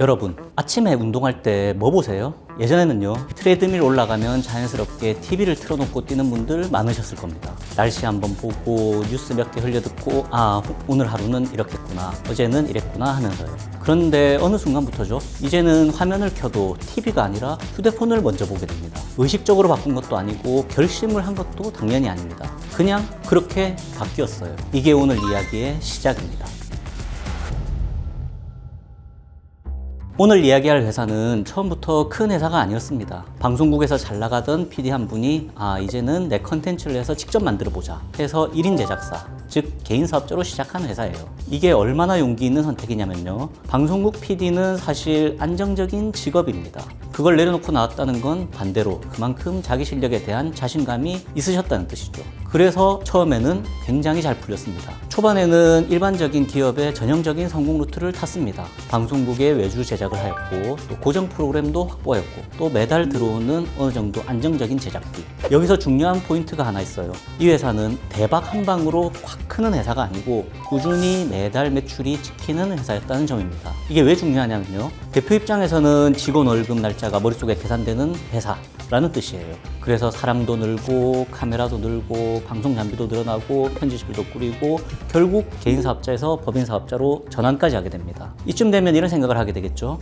여러분, 아침에 운동할 때 뭐 보세요? 예전에는요, 트레드밀 올라가면 자연스럽게 TV를 틀어놓고 뛰는 분들 많으셨을 겁니다. 날씨 한번 보고 뉴스 몇 개 흘려듣고 오늘 하루는 이렇겠구나, 어제는 이랬구나 하면서요. 그런데 어느 순간부터죠, 이제는 화면을 켜도 TV가 아니라 휴대폰을 먼저 보게 됩니다. 의식적으로 바꾼 것도 아니고 결심을 한 것도 당연히 아닙니다. 그냥 그렇게 바뀌었어요. 이게 오늘 이야기의 시작입니다. 오늘 이야기할 회사는 처음부터 큰 회사가 아니었습니다. 방송국에서 잘 나가던 PD 한 분이 이제는 내 컨텐츠를 해서 직접 만들어보자 해서 1인 제작사, 즉 개인 사업자로 시작한 회사예요. 이게 얼마나 용기 있는 선택이냐면요, 방송국 PD는 사실 안정적인 직업입니다. 그걸 내려놓고 나왔다는 건 반대로 그만큼 자기 실력에 대한 자신감이 있으셨다는 뜻이죠. 그래서 처음에는 굉장히 잘 풀렸습니다. 초반에는 일반적인 기업의 전형적인 성공 루트를 탔습니다. 방송국에 외주 제작을 하였고, 또 고정 프로그램도 확보했고, 또 매달 들어오는 어느 정도 안정적인 제작비. 여기서 중요한 포인트가 하나 있어요. 이 회사는 대박 한 방으로 확 크는 회사가 아니고 꾸준히 매달 매출이 찍히는 회사였다는 점입니다. 이게 왜 중요하냐면요, 대표 입장에서는 직원 월급 날짜가 머릿속에 계산되는 회사라는 뜻이에요. 그래서 사람도 늘고 카메라도 늘고 방송 장비도 늘어나고 편집실도 꾸리고 결국 개인 사업자에서 법인 사업자로 전환까지 하게 됩니다. 이쯤 되면 이런 생각을 하게 되겠죠.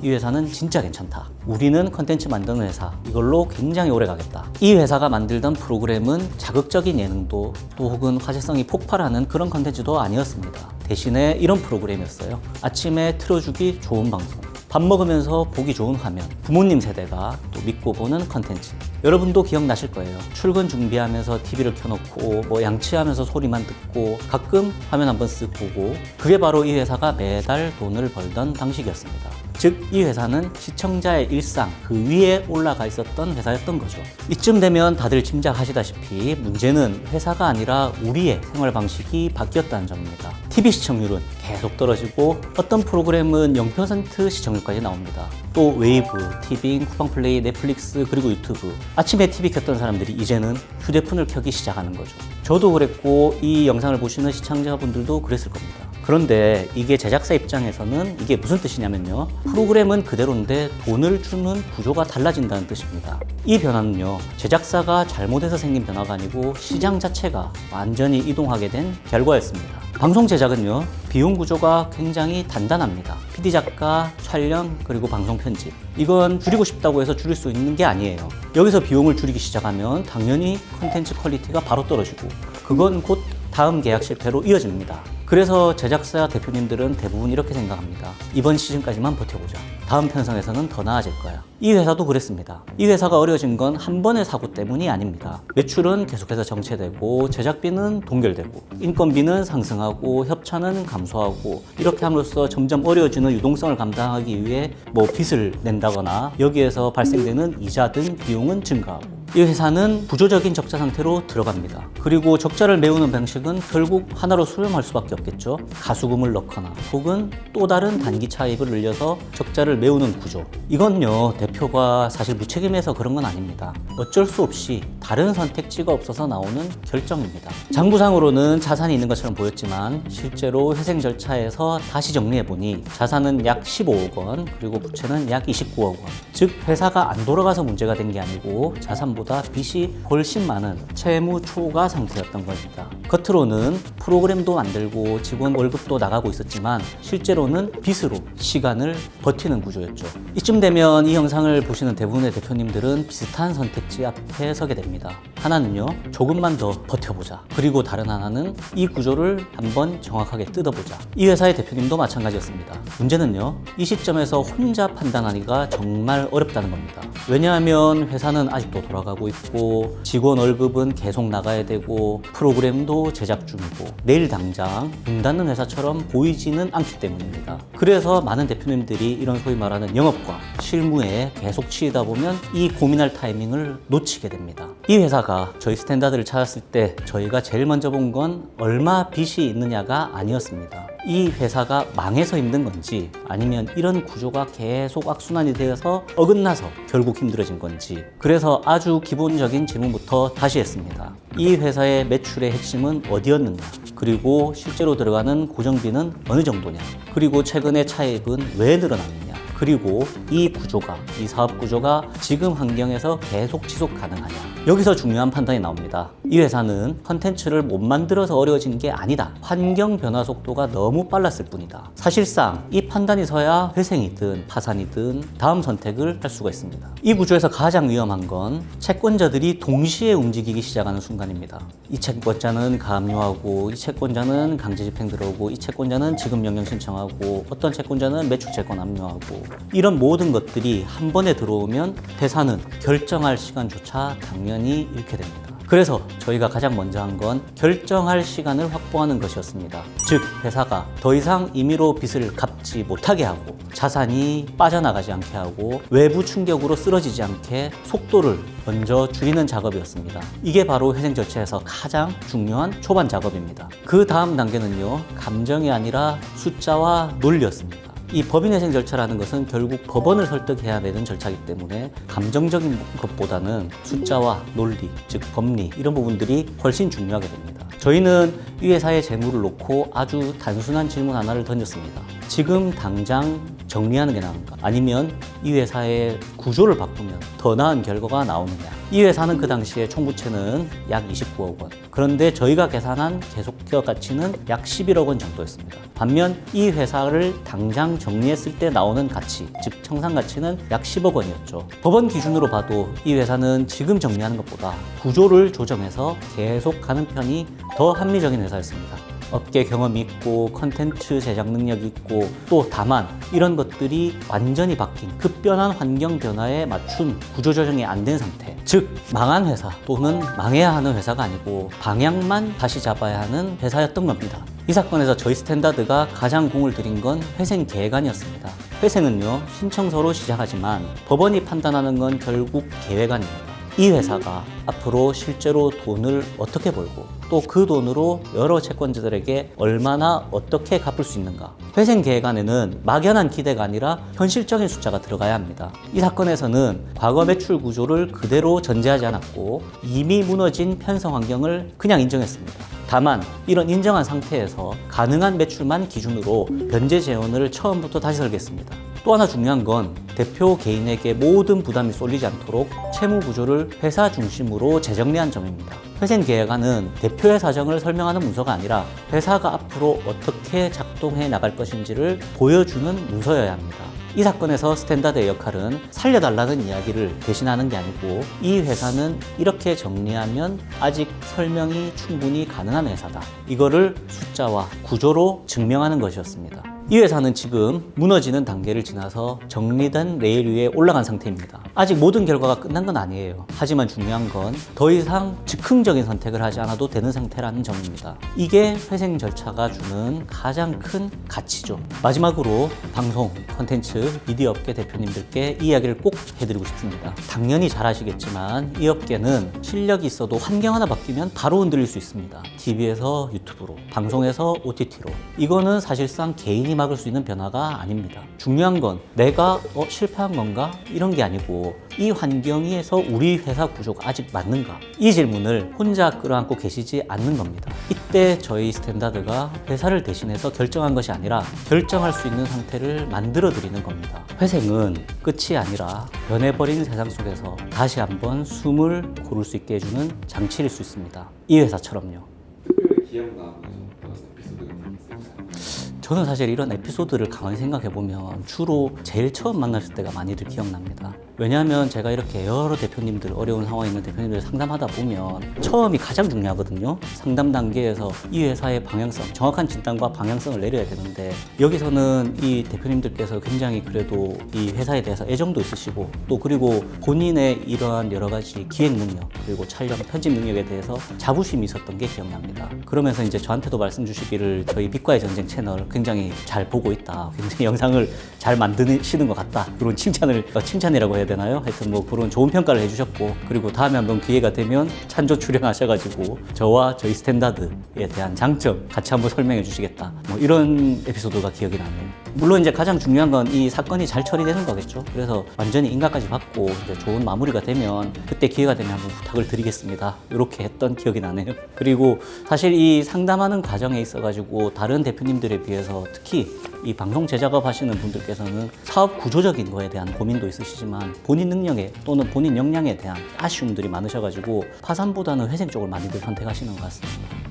이 회사는 진짜 괜찮다. 우리는 컨텐츠 만드는 회사, 이걸로 굉장히 오래 가겠다. 이 회사가 만들던 프로그램은 자극적인 예능도 또 혹은 화제성이 폭발하는 그런 컨텐츠도 아니었습니다. 대신에 이런 프로그램이었어요. 아침에 틀어주기 좋은 방송, 밥 먹으면서 보기 좋은 화면, 부모님 세대가 또 믿고 보는 컨텐츠. 여러분도 기억나실 거예요. 출근 준비하면서 TV를 켜놓고 양치하면서 소리만 듣고 가끔 화면 한번 쓱 보고, 그게 바로 이 회사가 매달 돈을 벌던 방식이었습니다. 즉, 이 회사는 시청자의 일상 그 위에 올라가 있었던 회사였던 거죠. 이쯤 되면 다들 짐작하시다시피 문제는 회사가 아니라 우리의 생활 방식이 바뀌었다는 점입니다. TV 시청률은 계속 떨어지고 어떤 프로그램은 0% 시청률까지 나옵니다. 또 웨이브, 티빙, 쿠팡플레이, 넷플릭스, 그리고 유튜브. 아침에 TV 켰던 사람들이 이제는 휴대폰을 켜기 시작하는 거죠. 저도 그랬고 이 영상을 보시는 시청자분들도 그랬을 겁니다. 그런데 이게 제작사 입장에서는 이게 무슨 뜻이냐면요, 프로그램은 그대로인데 돈을 주는 구조가 달라진다는 뜻입니다. 이 변화는요, 제작사가 잘못해서 생긴 변화가 아니고 시장 자체가 완전히 이동하게 된 결과였습니다. 방송 제작은요, 비용 구조가 굉장히 단단합니다. PD 작가, 촬영, 그리고 방송 편집. 이건 줄이고 싶다고 해서 줄일 수 있는 게 아니에요. 여기서 비용을 줄이기 시작하면 당연히 콘텐츠 퀄리티가 바로 떨어지고, 그건 곧 다음 계약 실패로 이어집니다. 그래서 제작사 대표님들은 대부분 이렇게 생각합니다. 이번 시즌까지만 버텨보자. 다음 편성에서는 더 나아질 거야. 이 회사도 그랬습니다. 이 회사가 어려워진 건 한 번의 사고 때문이 아닙니다. 매출은 계속해서 정체되고, 제작비는 동결되고, 인건비는 상승하고, 협찬은 감소하고, 이렇게 함으로써 점점 어려워지는 유동성을 감당하기 위해 빚을 낸다거나 여기에서 발생되는 이자 등 비용은 증가하고, 이 회사는 구조적인 적자 상태로 들어갑니다. 그리고 적자를 메우는 방식은 결국 하나로 수렴할 수밖에 없겠죠. 가수금을 넣거나 혹은 또 다른 단기 차입을 늘려서 적자를 메우는 구조. 이건요, 대표가 사실 무책임해서 그런 건 아닙니다. 어쩔 수 없이 다른 선택지가 없어서 나오는 결정입니다. 장부상으로는 자산이 있는 것처럼 보였지만 실제로 회생 절차에서 다시 정리해보니 자산은 약 15억 원, 그리고 부채는 약 29억 원. 즉 회사가 안 돌아가서 문제가 된 게 아니고 자산보다 빚이 훨씬 많은 채무 초과 상태였던 겁니다. 겉으로는 프로그램도 만들고 직원 월급도 나가고 있었지만 실제로는 빚으로 시간을 버티는 구조였죠. 이쯤 되면 이 영상을 보시는 대부분의 대표님들은 비슷한 선택지 앞에 서게 됩니다. 하나는요, 조금만 더 버텨보자. 그리고 다른 하나는 이 구조를 한번 정확하게 뜯어보자. 이 회사의 대표님도 마찬가지였습니다. 문제는요, 이 시점에서 혼자 판단하기가 정말 어렵다는 겁니다. 왜냐하면 회사는 아직도 돌아가고 있고, 직원 월급은 계속 나가야 되고, 프로그램도 제작 중이고, 내일 당장 문 닫는 회사처럼 보이지는 않기 때문입니다. 그래서 많은 대표님들이 이런 소위 말하는 영업과 실무에 계속 치이다 보면 이 고민할 타이밍을 놓치게 됩니다. 이 회사가 저희 스탠다드를 찾았을 때 저희가 제일 먼저 본 건 얼마 빚이 있느냐가 아니었습니다. 이 회사가 망해서 힘든 건지, 아니면 이런 구조가 계속 악순환이 되어서 어긋나서 결국 힘들어진 건지, 그래서 아주 기본적인 질문부터 다시 했습니다. 이 회사의 매출의 핵심은 어디였느냐, 그리고 실제로 들어가는 고정비는 어느 정도냐, 그리고 최근에 차입은 왜 늘어났느냐, 그리고 이 구조가, 이 사업 구조가 지금 환경에서 계속 지속 가능하냐. 여기서 중요한 판단이 나옵니다. 이 회사는 컨텐츠를 못 만들어서 어려워진 게 아니다. 환경 변화 속도가 너무 빨랐을 뿐이다. 사실상 이 판단이 서야 회생이든 파산이든 다음 선택을 할 수가 있습니다. 이 구조에서 가장 위험한 건 채권자들이 동시에 움직이기 시작하는 순간입니다. 이 채권자는 가압류하고, 이 채권자는 강제 집행 들어오고, 이 채권자는 지급 명령 신청하고, 어떤 채권자는 매출 채권 압류하고, 이런 모든 것들이 한 번에 들어오면 회사는 결정할 시간조차 당연히 잃게 됩니다. 그래서 저희가 가장 먼저 한 건 결정할 시간을 확보하는 것이었습니다. 즉, 회사가 더 이상 임의로 빚을 갚지 못하게 하고, 자산이 빠져나가지 않게 하고, 외부 충격으로 쓰러지지 않게 속도를 먼저 줄이는 작업이었습니다. 이게 바로 회생 절차에서 가장 중요한 초반 작업입니다. 그 다음 단계는요, 감정이 아니라 숫자와 논리였습니다. 이 법인회생 절차라는 것은 결국 법원을 설득해야 되는 절차이기 때문에 감정적인 것보다는 숫자와 논리, 즉 법리, 이런 부분들이 훨씬 중요하게 됩니다. 저희는 이 회사의 재무를 놓고 아주 단순한 질문 하나를 던졌습니다. 지금 당장 정리하는 게 나은가? 아니면 이 회사의 구조를 바꾸면 더 나은 결과가 나오느냐? 이 회사는 그 당시에 총부채는 약 29억 원. 그런데 저희가 계산한 계속기업 가치는 약 11억 원 정도였습니다. 반면 이 회사를 당장 정리했을 때 나오는 가치, 즉 청산 가치는 약 10억 원이었죠. 법원 기준으로 봐도 이 회사는 지금 정리하는 것보다 구조를 조정해서 계속 가는 편이 더 합리적인 회사였습니다. 업계 경험이 있고 컨텐츠 제작 능력이 있고, 또 다만 이런 것들이 완전히 바뀐 급변한 환경 변화에 맞춘 구조 조정이 안 된 상태, 즉 망한 회사 또는 망해야 하는 회사가 아니고 방향만 다시 잡아야 하는 회사였던 겁니다. 이 사건에서 저희 스탠다드가 가장 공을 들인 건 회생 계획안이었습니다. 회생은요, 신청서로 시작하지만 법원이 판단하는 건 결국 계획안입니다. 이 회사가 앞으로 실제로 돈을 어떻게 벌고, 또 그 돈으로 여러 채권자들에게 얼마나 어떻게 갚을 수 있는가. 회생 계획안에는 막연한 기대가 아니라 현실적인 숫자가 들어가야 합니다. 이 사건에서는 과거 매출 구조를 그대로 전제하지 않았고, 이미 무너진 편성 환경을 그냥 인정했습니다. 다만 이런 인정한 상태에서 가능한 매출만 기준으로 변제 재원을 처음부터 다시 설계했습니다. 또 하나 중요한 건 대표 개인에게 모든 부담이 쏠리지 않도록 채무 구조를 회사 중심으로 재정리한 점입니다. 회생 계획안은 대표의 사정을 설명하는 문서가 아니라 회사가 앞으로 어떻게 작동해 나갈 것인지를 보여주는 문서여야 합니다. 이 사건에서 스탠다드의 역할은 살려달라는 이야기를 대신하는 게 아니고, 이 회사는 이렇게 정리하면 아직 설명이 충분히 가능한 회사다, 이거를 숫자와 구조로 증명하는 것이었습니다. 이 회사는 지금 무너지는 단계를 지나서 정리된 레일 위에 올라간 상태입니다. 아직 모든 결과가 끝난 건 아니에요. 하지만 중요한 건 더 이상 즉흥적인 선택을 하지 않아도 되는 상태라는 점입니다. 이게 회생 절차가 주는 가장 큰 가치죠. 마지막으로 방송, 콘텐츠, 미디어 업계 대표님들께 이 이야기를 꼭 해드리고 싶습니다. 당연히 잘 아시겠지만 이 업계는 실력이 있어도 환경 하나 바뀌면 바로 흔들릴 수 있습니다. TV에서 유튜브로, 방송에서 OTT로. 이거는 사실상 개인이 막을 수 있는 변화가 아닙니다. 중요한 건 내가 실패한 건가? 이런 게 아니고, 이 환경에서 우리 회사 구조가 아직 맞는가? 이 질문을 혼자 끌어안고 계시지 않는 겁니다. 이때 저희 스탠다드가 회사를 대신해서 결정한 것이 아니라 결정할 수 있는 상태를 만들어 드리는 겁니다. 회생은 끝이 아니라 변해버린 세상 속에서 다시 한번 숨을 고를 수 있게 해주는 장치일 수 있습니다. 이 회사처럼요. 특별히 기억나는 그런 에피소드가 있을까요? 저는 사실 이런 에피소드를 가만히 생각해보면 주로 제일 처음 만났을 때가 많이들 기억납니다. 왜냐하면 제가 이렇게 여러 대표님들, 어려운 상황에 있는 대표님들 상담하다 보면 처음이 가장 중요하거든요. 상담 단계에서 이 회사의 방향성, 정확한 진단과 방향성을 내려야 되는데, 여기서는 이 대표님들께서 굉장히 그래도 이 회사에 대해서 애정도 있으시고, 또 그리고 본인의 이러한 여러 가지 기획 능력, 그리고 촬영, 편집 능력에 대해서 자부심이 있었던 게 기억납니다. 그러면서 이제 저한테도 말씀 주시기를 저희 빛과의 전쟁 채널 굉장히 잘 보고 있다, 굉장히 영상을 잘 만드시는 것 같다, 그런 칭찬이라고 해야 되나요? 하여튼 뭐 그런 좋은 평가를 해주셨고, 그리고 다음에 한번 기회가 되면 찬조 출연하셔가지고 저와 저희 스탠다드에 대한 장점 같이 한번 설명해 주시겠다, 뭐 이런 에피소드가 기억이 나네요. 물론 이제 가장 중요한 건 이 사건이 잘 처리되는 거겠죠. 그래서 완전히 인가까지 받고 이제 좋은 마무리가 되면 그때 기회가 되면 한번 부탁을 드리겠습니다, 이렇게 했던 기억이 나네요. 그리고 사실 이 상담하는 과정에 있어가지고 다른 대표님들에 비해서 특히 이 방송 제작업 하시는 분들께서는 사업 구조적인 거에 대한 고민도 있으시지만 본인 능력에 또는 본인 역량에 대한 아쉬움들이 많으셔가지고 파산보다는 회생 쪽을 많이들 선택하시는 것 같습니다.